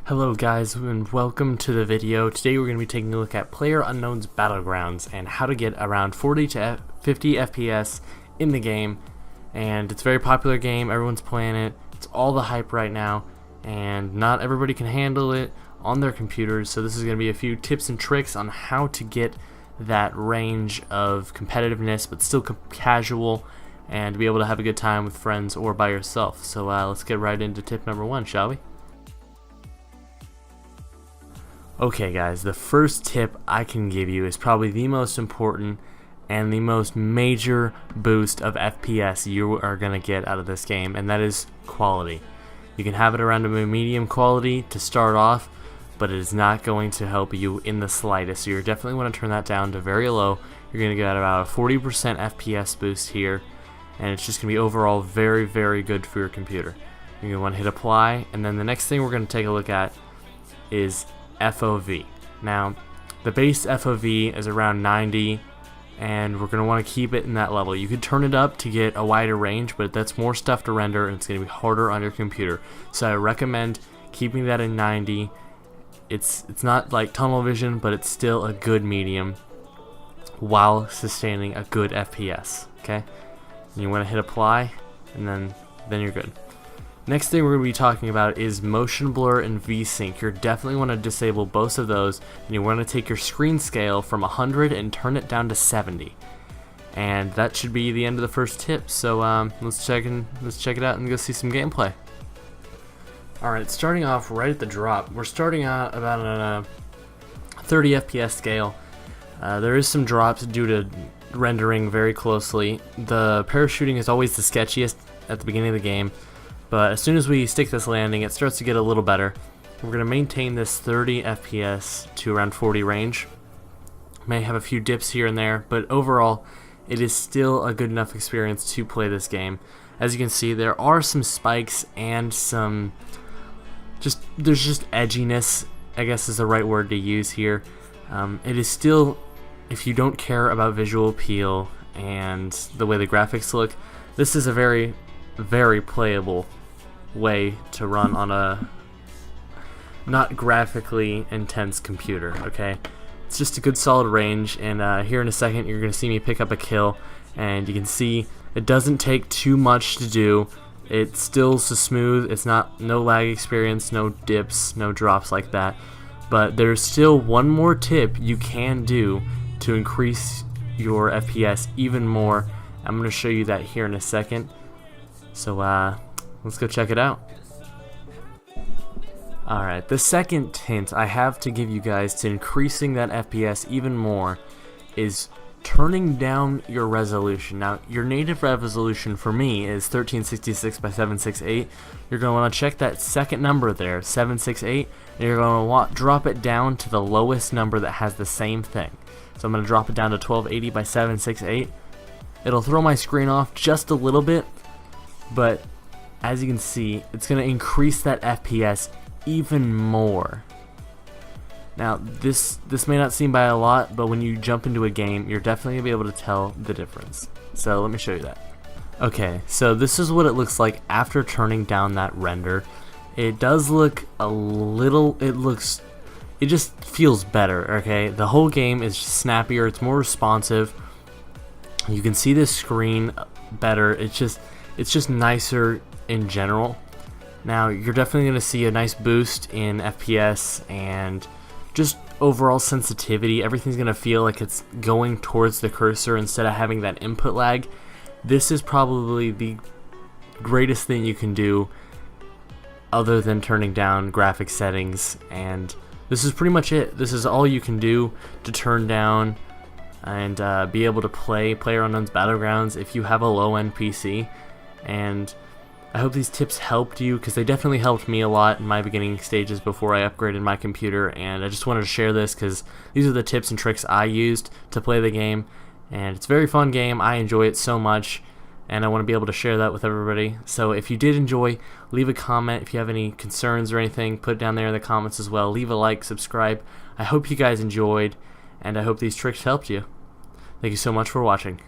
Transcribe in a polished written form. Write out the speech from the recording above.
Hello guys and welcome to the video. Today we're going to be taking a look at PlayerUnknown's Battlegrounds and how to get around 40 to 50 FPS in the game. And it's a very popular game, everyone's playing it, it's all the hype right now, and not everybody can handle it on their computers, so this is going to be a few tips and tricks on how to get that range of competitiveness but still casual and be able to have a good time with friends or by yourself. So let's get right into tip number one, shall we? Okay guys, the first tip I can give you is probably the most important and the most major boost of FPS you are going to get out of this game, and that is quality. You can have it around a medium quality to start off, but it is not going to help you in the slightest, so you definitely want to turn that down to very low. You're going to get about a 40% FPS boost here, and it's just going to be overall very, very good for your computer. You're going to want to hit apply, and then the next thing we're going to take a look at is FOV. Now, the base FOV is around 90, and we're going to want to keep it in that level. You could turn it up to get a wider range, but that's more stuff to render, and it's going to be harder on your computer. So I recommend keeping that in 90. It's not like tunnel vision, but it's still a good medium while sustaining a good FPS. Okay, and you want to hit apply, and then you're good. Next thing we're going to be talking about is motion blur and VSync. You definitely want to disable both of those, and you want to take your screen scale from 100 and turn it down to 70. And that should be the end of the first tip. So let's check it out and go see some gameplay. Alright, starting off right at the drop, we're starting out about on a 30 FPS scale. There is some drops due to rendering very closely. The parachuting is always the sketchiest at the beginning of the game, but as soon as we stick this landing, it starts to get a little better. We're going to maintain this 30 FPS to around 40 range. May have a few dips here and there, but overall, it is still a good enough experience to play this game. As you can see, there are some spikes and some there's just edginess, I guess is the right word to use here. It is still, if you don't care about visual appeal and the way the graphics look, this is a very, very playable way to run on a not graphically intense computer. Okay, it's just a good solid range, and here in a second you're gonna see me pick up a kill, and you can see it doesn't take too much to do. It's still so smooth, it's no lag experience, no dips, no drops like that, but there's still one more tip you can do to increase your FPS even more. I'm gonna show you that here in a second. So let's go check it out. Alright, the second hint I have to give you guys to increasing that FPS even more is turning down your resolution. Now, your native resolution for me is 1366 by 768. You're going to want to check that second number there, 768, and you're going to want drop it down to the lowest number that has the same thing. So I'm going to drop it down to 1280 by 768. It'll throw my screen off just a little bit, but as you can see, it's going to increase that FPS even more. Now, this may not seem by a lot, but when you jump into a game, you're definitely going to be able to tell the difference. So let me show you that. Okay, so this is what it looks like after turning down that render. It does look a little, it just feels better, okay? The whole game is snappier, it's more responsive. You can see the screen better, it's just nicer in general. Now, you're definitely going to see a nice boost in FPS and just overall sensitivity. Everything's going to feel like it's going towards the cursor instead of having that input lag. This is probably the greatest thing you can do other than turning down graphic settings, and this is pretty much it. This is all you can do to turn down and be able to play PlayerUnknown's Battlegrounds if you have a low-end PC. And I hope these tips helped you, because they definitely helped me a lot in my beginning stages before I upgraded my computer, and I just wanted to share this because these are the tips and tricks I used to play the game, and it's a very fun game. I enjoy it so much, and I want to be able to share that with everybody. So if you did enjoy, leave a comment. If you have any concerns or anything, put it down there in the comments as well. Leave a like, subscribe. I hope you guys enjoyed, and I hope these tricks helped you. Thank you so much for watching.